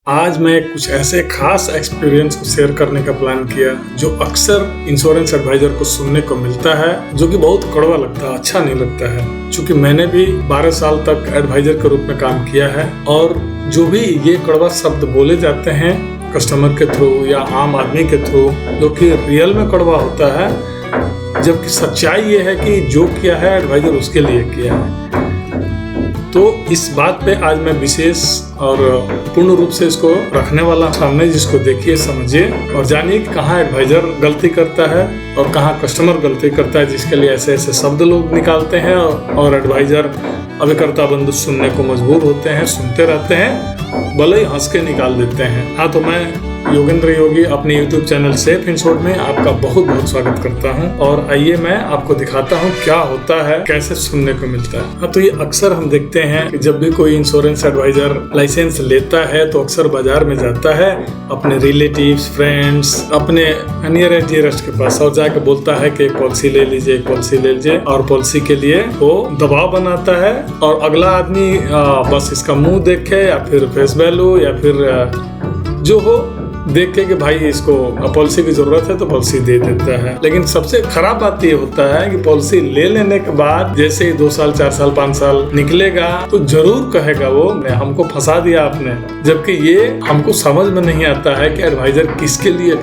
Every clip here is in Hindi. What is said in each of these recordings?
आज मैं कुछ ऐसे खास एक्सपीरियंस को शेयर करने का प्लान किया जो अक्सर इंश्योरेंस एडवाइजर को सुनने को मिलता है, जो कि बहुत कड़वा लगता है, अच्छा नहीं लगता है। चूंकि मैंने भी 12 साल तक एडवाइजर के रूप में काम किया है और जो भी ये कड़वा शब्द बोले जाते हैं कस्टमर के थ्रू या आम आदमी के थ्रू, जो कि रियल में कड़वा होता है, जबकि सच्चाई ये है कि जो किया है एडवाइजर उसके लिए किया है। तो इस बात पे आज मैं विशेष और पूर्ण रूप से इसको रखने वाला सामने, जिसको देखिए, समझिए और जानिए कि कहाँ एडवाइजर गलती करता है और कहाँ कस्टमर गलती करता है, जिसके लिए ऐसे ऐसे शब्द लोग निकालते हैं और एडवाइजर अभिकर्ता बंधु सुनने को मजबूर होते हैं, सुनते रहते हैं, भले ही हंस के निकाल देते हैं। हाँ, तो मैं योगेंद्र योगी अपने YouTube चैनल सेफ इंश्योर्ड में आपका बहुत बहुत स्वागत करता हूं और आइए मैं आपको दिखाता हूं क्या होता है, कैसे सुनने को मिलता है। हाँ, तो ये अक्सर हम देखते हैं कि जब भी कोई इंश्योरेंस एडवाइजर लाइसेंस लेता है तो अक्सर बाजार में जाता है अपने रिलेटिव्स, फ्रेंड्स, अपने नियर एंड डियरेस्ट के पास और जाके बोलता है कि एक पॉलिसी ले लीजिए, एक पॉलिसी ले लीजिए, और पॉलिसी के लिए वो दबाव बनाता है और अगला आदमी बस इसका मुंह देखे या फिर फेस वैल्यू या फिर जो हो देख के कि भाई इसको पॉलिसी की जरूरत है तो पॉलिसी दे देता है। लेकिन सबसे खराब बात ये होता है कि पॉलिसी ले लेने के बाद जैसे ही 2 साल 4 साल 5 साल निकलेगा तो जरूर कहेगा वो हमको फंसा दिया आपने, जबकि ये हमको समझ में नहीं आता है कि एडवाइजर किसके लिए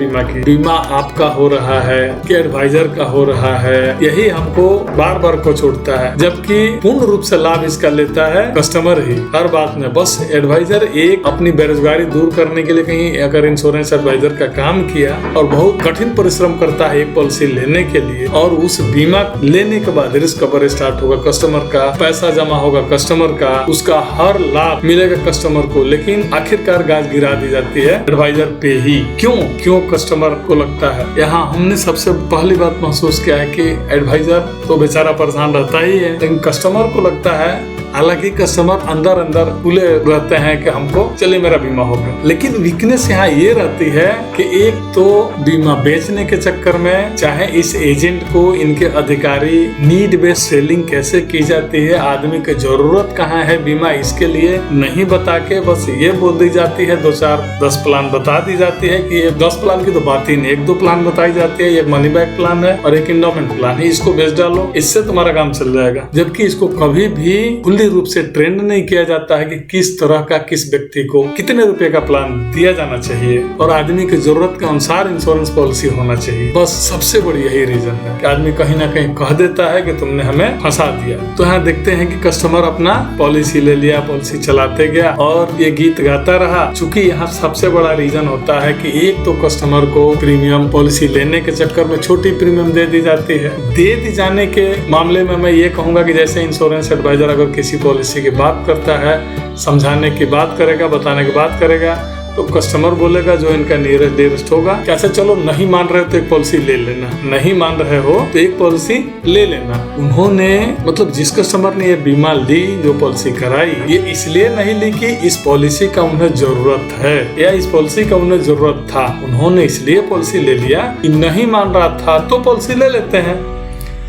बीमा आपका हो रहा है कि एडवाइजर का हो रहा है। यही हमको बार बार को छोड़ता है, जबकि पूर्ण रूप से लाभ इसका लेता है कस्टमर ही हर बात में। बस एडवाइजर एक अपनी बेरोजगारी दूर करने के लिए कहीं अगर इंश्योरेंस एडवाइजर का काम किया और बहुत कठिन परिश्रम करता है एक पॉलिसी लेने के लिए, और उस बीमा लेने के बाद रिस्क कवर स्टार्ट होगा कस्टमर का, पैसा जमा होगा कस्टमर का, उसका हर लाभ मिलेगा कस्टमर को, लेकिन आखिरकार गाज गिरा दी जाती है एडवाइजर पे ही। क्यों कस्टमर को लगता है? यहाँ हमने सबसे पहली बात महसूस किया है कि एडवाइजर तो बेचारा परेशान रहता ही है, लेकिन कस्टमर को लगता है, हालांकि कस्टमर अंदर अंदर खुले रहते हैं कि हमको चलिए मेरा बीमा हो गया, लेकिन वीकनेस यहाँ ये रहती है कि एक तो बीमा बेचने के चक्कर में चाहे इस एजेंट को इनके अधिकारी नीड बेस्ड सेलिंग कैसे की जाती है, आदमी की जरूरत कहाँ है बीमा, इसके लिए नहीं बता के बस ये बोल दी जाती है, 2-4-10 प्लान बता दी जाती है कि ये 10 प्लान की तो बात ही नहीं, 1-2 प्लान बताई जाती है, एक मनी बैक प्लान है और एक इंडोमेंट प्लान है, इसको बेच डालो, इससे तुम्हारा काम चल जाएगा। जबकि इसको कभी भी रूप से ट्रेंड नहीं किया जाता है कि किस तरह का, किस व्यक्ति को कितने रुपए का प्लान दिया जाना चाहिए और आदमी की जरूरत के अनुसार इंश्योरेंस पॉलिसी होना चाहिए। बस सबसे बड़ी यही रीजन है कि आदमी कहीं ना कहीं कह देता है कि तुमने हमें फंसा दिया। तो यहाँ देखते हैं कि कस्टमर अपना पॉलिसी ले लिया, पॉलिसी चलाते गया और ये गीत गाता रहा। चूंकि यहाँ सबसे बड़ा रीजन होता है कि एक तो कस्टमर को प्रीमियम पॉलिसी लेने के चक्कर में छोटी प्रीमियम दे दी जाती है। दे दी जाने के मामले में मैं ये कहूंगा कि जैसे इंश्योरेंस एडवाइजर अगर किसी पॉलिसी की बात करता है, समझाने की बात करेगा, बताने की बात करेगा, तो कस्टमर बोलेगा जो इनका नियरेस्ट डियरेस्ट होगा कैसे, चलो नहीं मान रहे हो तो एक पॉलिसी ले लेना, नहीं मान रहे हो तो एक पॉलिसी ले लेना। उन्होंने मतलब जिस कस्टमर ने ये बीमा ली, जो पॉलिसी कराई, ये इसलिए नहीं ली कि इस पॉलिसी का उन्हें जरूरत है या इस पॉलिसी का उन्हें जरूरत था, उन्होंने इसलिए पॉलिसी ले लिया कि नहीं मान रहा था तो पॉलिसी ले लेते हैं,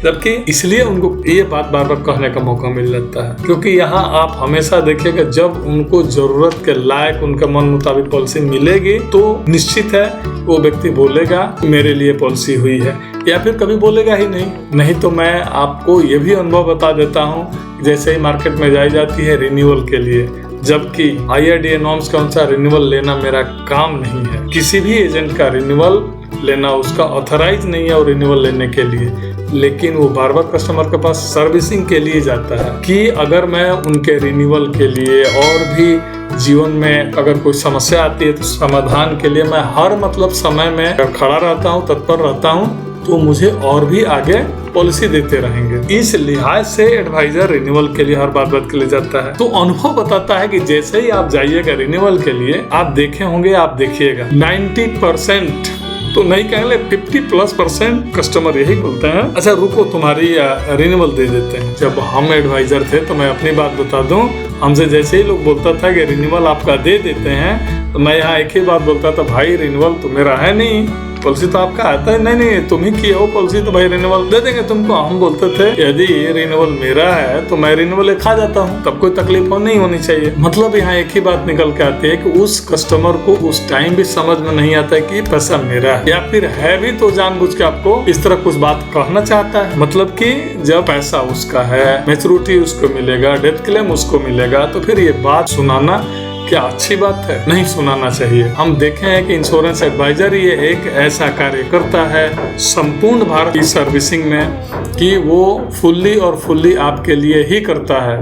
जबकि इसलिए उनको ये बात बार बार कहने का मौका मिल जाता है। क्योंकि यहाँ आप हमेशा देखिएगा जब उनको जरूरत के लायक उनके मन मुताबिक पॉलिसी मिलेगी तो निश्चित है वो व्यक्ति बोलेगा मेरे लिए पॉलिसी हुई है, या फिर कभी बोलेगा ही नहीं। तो मैं आपको ये भी अनुभव बता देता हूँ, जैसे ही मार्केट में जाई जाती है रिन्यूअल के लिए, जबकि IRDAI नॉर्म्स के अनुसार रिन्यूअल लेना मेरा काम नहीं है, किसी भी एजेंट का रिन्यूअल लेना उसका ऑथराइज नहीं है और रिन्यूअल लेने के लिए, लेकिन वो बार बार कस्टमर के पास सर्विसिंग के लिए जाता है कि अगर मैं उनके रिन्यूअल के लिए और भी जीवन में अगर कोई समस्या आती है तो समाधान के लिए मैं हर समय में खड़ा रहता हूँ, तत्पर रहता हूँ, तो मुझे और भी आगे पॉलिसी देते रहेंगे। इस लिहाज से एडवाइजर रिन्यूअल के लिए हर बात के लिए जाता है। तो अनुभव बताता है कि जैसे ही आप जाइएगा रिन्यूअल के लिए, आप देखे होंगे, आप देखिएगा 90% तो नहीं कहेंगे 50+% कस्टमर यही बोलते हैं, अच्छा रुको तुम्हारी रिन्यूअल दे देते हैं। जब हम एडवाइजर थे तो मैं अपनी बात बता दूं, हमसे जैसे ही लोग बोलता था कि रिन्यूअल आपका दे देते हैं, तो मैं यहाँ एक ही बात बोलता था, भाई रिन्यूअल तो मेरा है नहीं, पॉलिसी तो आपका आता है, नहीं तुम ही किए हो पॉलिसी, तो भाई रिन्यूअल दे देंगे तुमको। हम बोलते थे यदि रिन्यूअल मेरा है तो मैं रिन्यूअल खा जाता हूँ, तब कोई तकलीफ नहीं होनी चाहिए। मतलब यहाँ एक ही बात निकल के आती है कि उस कस्टमर को उस टाइम भी समझ में नहीं आता है कि पैसा मेरा है, या फिर है भी तो जानबूझ के आपको इस तरह कुछ बात कहना चाहता है। मतलब कि जब पैसा उसका है, मैच्योरिटी उसको मिलेगा, डेथ क्लेम उसको मिलेगा, तो फिर ये बात सुनाना क्या अच्छी बात है? नहीं सुनाना चाहिए। हम देखे हैं कि इंश्योरेंस एडवाइजर ये एक ऐसा कार्य करता है संपूर्ण भारत की सर्विसिंग में कि वो फुल्ली आपके लिए ही करता है,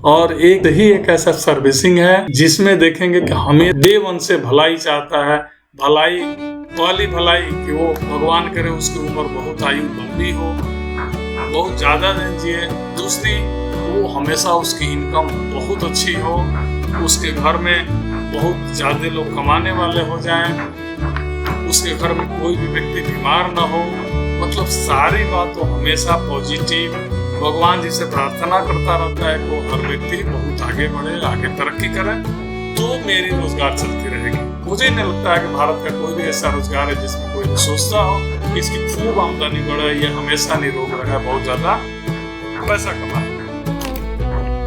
और एक ऐसा सर्विसिंग है जिसमें देखेंगे कि हमें डे वन से भलाई चाहता है, भलाई वाली भलाई, कि वो भगवान करे उसकी उम्र बहुत आयु लंबी हो, बहुत ज्यादा दिन जिए। दूसरी, वो हमेशा उसकी इनकम बहुत अच्छी हो, उसके घर में बहुत ज्यादा लोग कमाने वाले हो जाएं, उसके घर में कोई भी व्यक्ति बीमार ना हो। मतलब सारी बात वो हमेशा पॉजिटिव, भगवान जी से प्रार्थना करता रहता है कि वो हर व्यक्ति बहुत आगे बढ़े, आगे तरक्की करे, तो मेरी रोजगार चलती रहेगी। मुझे नहीं लगता है कि भारत का कोई भी ऐसा रोजगार है जिसमें कोई सोचता हो कि इसकी खूब आमदनी बढ़े, ये हमेशा निरोग रहे, बहुत ज्यादा पैसा कमाए।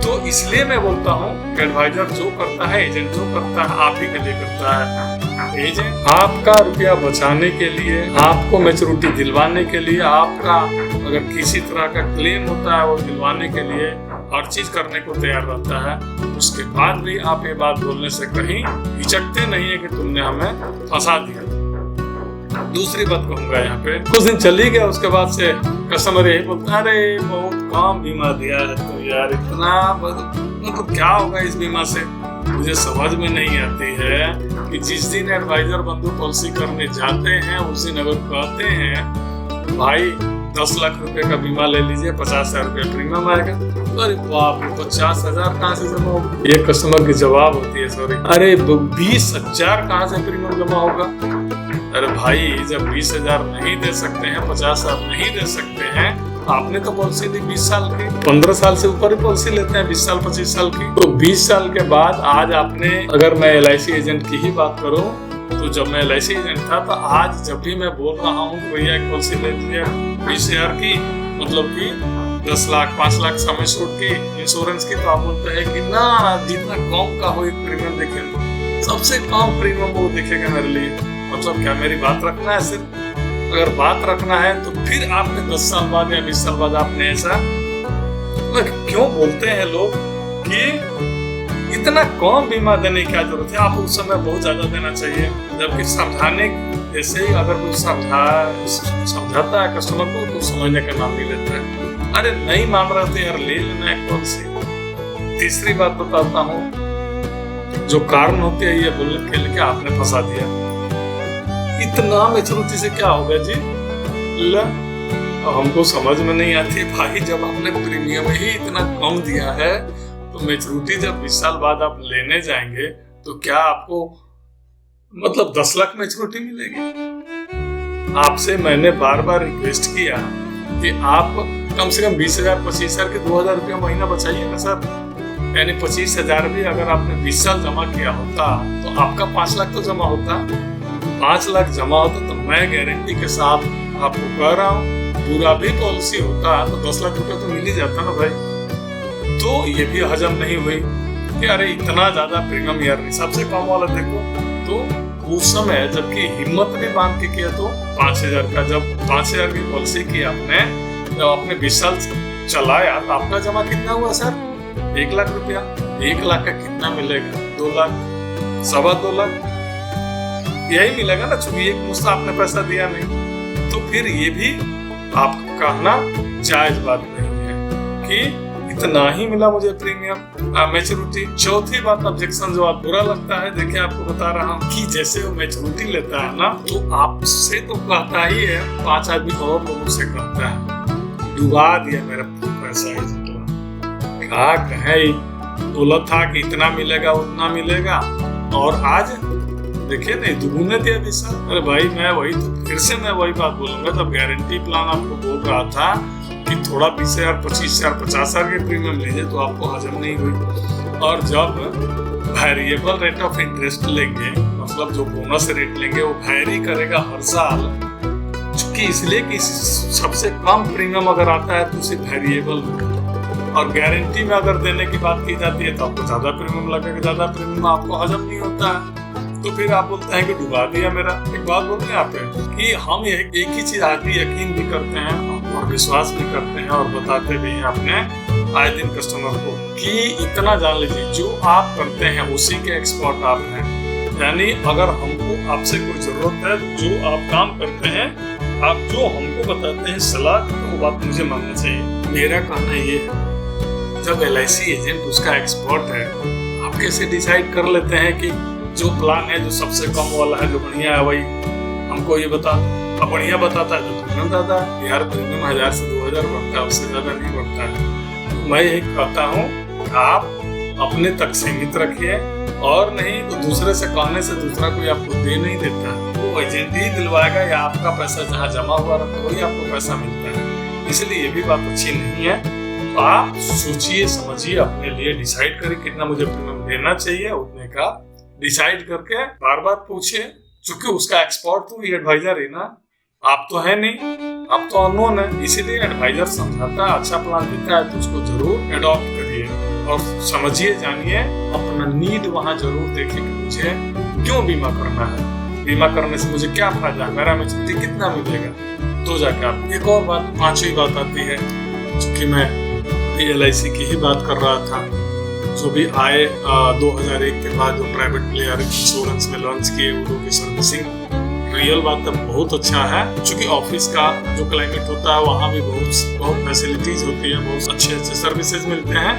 तो इसलिए मैं बोलता हूँ कि एडवाइजर जो करता है, एजेंट जो करता है, आप ही के लिए करता है। एजेंट आपका रुपया बचाने के लिए, आपको मैच्योरिटी दिलवाने के लिए, आपका अगर किसी तरह का क्लेम होता है वो दिलवाने के लिए हर चीज करने को तैयार रहता है। उसके बाद भी आप ये बात बोलने से कहीं हिचकते नहीं है कि तुमने हमें फंसा दिया। दूसरी बात कहूंगा, यहाँ पे कुछ दिन चली गया, उसके बाद से कस्टमर यही बोलता है, अरे बहुत कम बीमा दिया है तो यार, इतना मतलब क्या होगा इस बीमा से? मुझे समझ में नहीं आती है कि जिस दिन एडवाइजर बंधु पॉलिसी करने जाते हैं उस दिन अगर कहते हैं भाई 10 लाख रुपए का बीमा ले लीजिए, 50,000 रुपये प्रीमियम आएगा, अरे बाप रे 50,000 कहाँ से जमा होगा? ये कस्टमर की जवाब होती है, सॉरी, अरे 20,000 कहाँ से प्रीमियम जमा होगा? अरे भाई जब 20,000 नहीं दे सकते हैं, 50,000 नहीं दे सकते हैं, आपने तो पॉलिसी ली 20 साल की, 15 साल से ऊपर ही पॉलिसी लेते हैं, 20 साल 25 साल की। तो 20 साल के बाद आज आपने, अगर मैं LIC एजेंट की ही बात करूं, तो जब मैं LIC एजेंट था तो आज जब भी मैं बोल रहा हूँ भैया एक पॉलिसी ले लीजिए 20,000 की, मतलब कि 10 लाख 5 लाख समय छोड़ की इंश्योरेंस की, तो आप बोलते हैं कि ना जितना कम का हो एक प्रीमियम देखे, सबसे कम प्रीमियम वो दिखेगा मेरे लिए। मतलब क्या मेरी बात रखना है? सिर्फ अगर बात रखना है तो फिर आपने 10 साल बाद या 20 साल बाद आपने ऐसा क्यों बोलते हैं लोग कि इतना कम बीमा देने की क्या जरूरत है? आप उस समय बहुत ज्यादा देना चाहिए, जबकि समझाने जैसे ही अगर कोई समझाता है कस्टमर को तो समझने का नाम नहीं लेता है। अरे नहीं मान रहे थे यार, ले लेना एक पॉलिसी। तीसरी बात बताता हूँ, जो कारण होते हैं ये बोलने के लिए आपने फंसा दिया, इतना मैच्योरिटी से क्या होगा जी? हमको समझ में नहीं आती भाई, जब आपने प्रीमियम ही इतना कम दिया है तो मैच्योरिटी जब 20 साल बाद आप लेने जाएंगे तो क्या आपको मतलब 10 लाख मैच्योरिटी मिलेगी? आपसे मैंने बार बार रिक्वेस्ट किया कि आप कम से कम 20,000 25,000 के 2,000 रुपया महीना बचाइए ना सर। यानी 25,000 भी अगर आपने 20 साल जमा किया होता तो आपका 5 लाख तो जमा होता। 5 लाख जमा होता तो मैं गारंटी के साथ आपको कह रहा हूँ, पूरा भी पॉलिसी होता तो 10 लाख रुपए तो मिल ही जाता ना भाई। तो ये भी हजम नहीं हुई कि अरे इतना ज्यादा प्रीमियम यार, सबसे कम वाला देखो। तो उस समय जबकि हिम्मत भी बांध के किया तो 5,000 का, जब 5,000 की पॉलिसी की आपने, जब आपने 20 साल चलाया तो आपका जमा कितना हुआ सर? 1 लाख रुपया। 1 लाख का कितना मिलेगा? 2 लाख, 2.25 लाख यही मिलेगा ना, चूंकि एक मुश्त आपने पैसा दिया नहीं। तो फिर ये भी आप कहना जायज बात नहीं है कि इतना ही मिला मुझे प्रीमियम मैच्योरिटी। चौथी बात ऑब्जेक्शन जो आप बुरा लगता है, देखिए आपको बता रहा हूँ कि जैसे वो मैच्योरिटी लेता है ना तो आपसे तो कहता ही है, 5 आदमी और लोगों से कहता है डुबा दिया मेरा पैसा, क्या कहे, बोला था कि इतना मिलेगा उतना मिलेगा, और आज देखिए नहीं दुगुने दिया 20 साल। अरे भाई मैं वही तो फिर से मैं वही बात बोलूंगा, जब गारंटी प्लान आपको बोल रहा था कि थोड़ा 20,000 25,000 50,000 के प्रीमियम लीजिए तो आपको हजम नहीं हुई, और जब वेरिएबल रेट ऑफ इंटरेस्ट लेंगे, मतलब जो बोनस रेट लेंगे वो वैरी करेगा हर साल, क्योंकि इसलिए कि सबसे कम प्रीमियम अगर आता है तो उसे वेरिएबल, और गारंटी में अगर देने की बात की जाती है तो आपको ज्यादा प्रीमियम लगेगा, ज्यादा प्रीमियम आपको हजम नहीं होता है, तो फिर आप बोलते हैं कि डुबा दिया मेरा। एक बात बोलते हैं आप कि हम एक ही चीज आज भी यकीन भी करते हैं और विश्वास भी करते हैं और बताते भी हैं अपने आए दिन कस्टमर को कि इतना जान लीजिए जो आप करते हैं उसी के एक्सपर्ट आप हैं। यानी अगर हमको आपसे कोई जरूरत है, जो आप काम करते हैं, आप जो हमको बताते हैं सलाह, तो वो बात मुझे मानना चाहिए। मेरा कहना ये है, जब LIC एजेंट उसका एक्सपर्ट है, आप कैसे डिसाइड कर लेते हैं कि जो प्लान है जो सबसे कम वाला है, जो बढ़िया है, वही हमको ये बता। अब बढ़िया बताता है तो प्रीमियम ज्यादा है, यार प्रीमियम 1000 से 2000 बढ़ता है, उससे ज्यादा नहीं बढ़ता है। तो मैं यही कहता हूँ आप अपने तक सीमित रखिए, और नहीं तो दूसरे से कहने से दूसरा कोई आपको दे नहीं देता, वो एजेंट ही दिलवाएगा, या आपका पैसा जहाँ जमा हुआ रहता है वही आपको पैसा मिलता है। इसलिए ये भी बात अच्छी नहीं है। तो आप सोचिए समझिए, अपने लिए डिसाइड करिए कितना मुझे प्रीमियम देना चाहिए, उतने का डिसाइड करके बार बार पूछिए, क्योंकि उसका एक्सपर्ट तो ये एडवाइजर है ना, आप तो है नहीं, आप तो अननोन है। इसीलिए एडवाइजर समझाता है, अच्छा प्लान देता है तो उसको जरूर अडॉप्ट करिए और समझिए, जानिए, अपना नीड वहाँ जरूर देखिए कि मुझे क्यों बीमा करना है, बीमा करने से मुझे क्या फायदा है, मेरा मैच्योरिटी कितना मिलेगा, तो जाके आप। एक और बात, पांचवी बात आती है, क्योंकि मैं LIC की ही बात कर रहा था, जो भी आए 2001 के बाद जो प्राइवेट प्लेयर इंश्योरेंस में लॉन्च किए, वो लोग की सर्विसिंग रियल बात तो बहुत अच्छा है, क्योंकि ऑफिस का जो क्लाइमेट होता है वहाँ भी बहुत फैसिलिटीज होती है, बहुत अच्छे सर्विसेज मिलते हैं,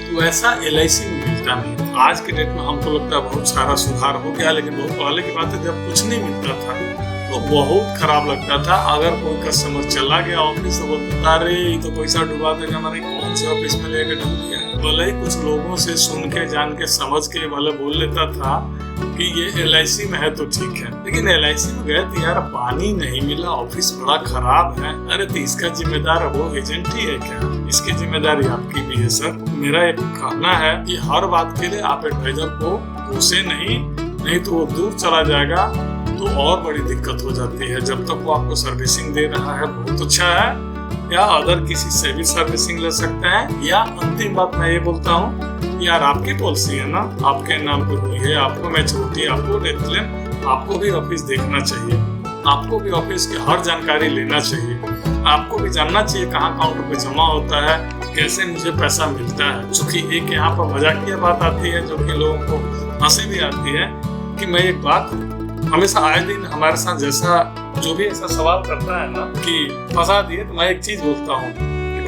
तो ऐसा LIC में मिलता नहीं। आज के डेट में हमको लगता है बहुत सारा सुधार हो गया, लेकिन बहुत पहले की बात है जब कुछ नहीं मिलता था तो बहुत खराब लगता था। अगर कोई कस्टमर चला गया ऑफिस तो बोलता अरे ये तो पैसा डुबा देगा, हमारे कौन से ऑफिस में लेके डूब गया। भले ही कुछ लोगों से सुन के, जान के, समझ के भले बोल लेता था कि ये LIC में है तो ठीक है, लेकिन LIC में गए तो यार पानी नहीं मिला, ऑफिस बड़ा खराब है, अरे तो इसका जिम्मेदार वो एजेंट ही है क्या? इसकी जिम्मेदारी आपकी भी है सर। मेरा एक कहना है कि हर बात के लिए आप एडवाइजर को उसे नहीं तो वो दूर चला जाएगा तो और बड़ी दिक्कत हो जाती है। जब तक वो आपको सर्विसिंग दे रहा है बहुत अच्छा है, या अदर किसी से भी सर्विसिंग ले सकते हैं। या अंतिम बात मैं ये बोलता हूँ, यार आपकी पॉलिसी है ना, आपके नाम पे हुई है, आपको मैच्योरिटी, आपको डेथ क्लेम, आपको भी ऑफिस देखना चाहिए, आपको भी ऑफिस की हर जानकारी लेना चाहिए, आपको भी जानना चाहिए कहाँ काउंटर पे जमा होता है, कैसे मुझे पैसा मिलता है। चूंकि एक यहाँ पर मजाकिया बात आती है जो कि लोगों को हंसी भी आती है कि मैं एक बात हमेशा आए दिन हमारे साथ जैसा जो भी ऐसा सवाल करता है ना कि फंसा दिए, तो मैं एक चीज बोलता हूँ कि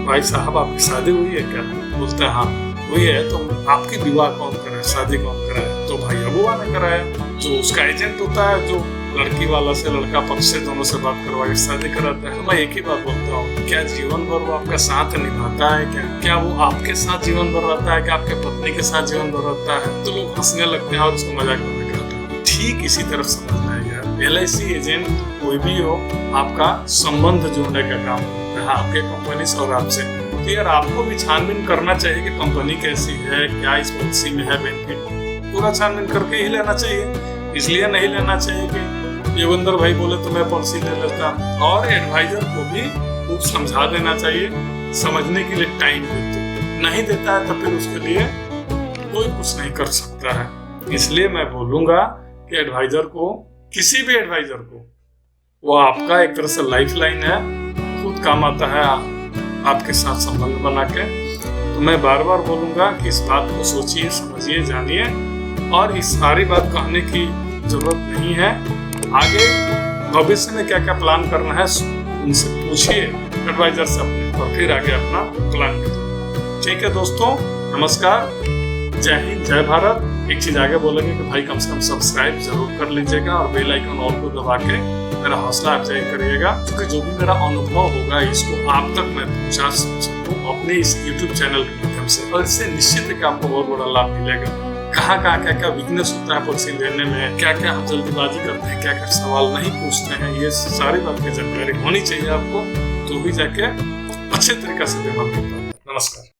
भाई साहब आपकी शादी हुई है क्या? बोलते हैं हाँ हुई है। तो आपकी विवाह कौन कराया, शादी कौन कराया? तो भाई अबुआ ने कराया। जो उसका एजेंट होता है जो लड़की वाला से, लड़का पक्ष से, दोनों से बात करवा के शादी कराता है। तो मैं एक ही बात बोलता हूँ, क्या जीवन भर वो आपका साथ निभाता है क्या वो आपके साथ जीवन भर रहता है, क्या आपके पत्नी के साथ जीवन भर रहता है? तो लोग हंसने लगते हैं और उसको मजाक में निकालते हैं। ठीक इसी तरफ समझना है यार, LIC एजेंट कोई भी हो, आपका संबंध जोड़ने का काम करता है आपके कंपनी से और आपसे। तो यार आपको भी छानबीन करना चाहिए कि कंपनी कैसी है, क्या इस पॉलिसी में है बेनिफिट, पूरा छानबीन करके ही लेना चाहिए। इसलिए नहीं लेना चाहिए कि योगेंद्र भाई बोले तो मैं पॉलिसी ले लेता। और एडवाइजर को भी खूब समझा देना चाहिए, समझने के लिए टाइम नहीं देता है तो फिर उसके लिए कोई कुछ नहीं कर सकता है। इसलिए मैं बोलूंगा कि एडवाइजर को, किसी भी एडवाइजर को, वो आपका एक तरह से लाइफ लाइन है, खुद काम आता है आपके साथ संबंध बना के। तो मैं बार बार बोलूंगा कि इस बात को सोचिए, समझिए, जानिए, और इस सारी बात कहने की जरूरत नहीं है। आगे भविष्य में क्या क्या प्लान करना है उनसे पूछिए, एडवाइजर से अपने, और फिर आगे अपना प्लान करिए। ठीक है दोस्तों, नमस्कार, जय हिंद, जय भारत। एक चीज आगे बोलेंगे कि भाई कम से कम सब्सक्राइब जरूर कर लीजिएगा और बेल आइकन ऑल को दबा के मेरा हौसला अफजाई करिएगा, क्योंकि जो भी मेरा अनुभव होगा इसको आप तक मैं पहुंचा सकूं अपने इस YouTube चैनल के माध्यम से। और इससे निश्चित है कि आपको बहुत बड़ा लाभ मिलेगा। कहाँ क्या क्या वीकनेस होता है पॉलिसी लेने में, क्या क्या हम जल्दीबाजी करते हैं, क्या क्या सवाल नहीं पूछते हैं, ये सारी बात की जानकारी होनी चाहिए आपको, तो भी जाके अच्छे तरीके से बीमा करता है। नमस्कार।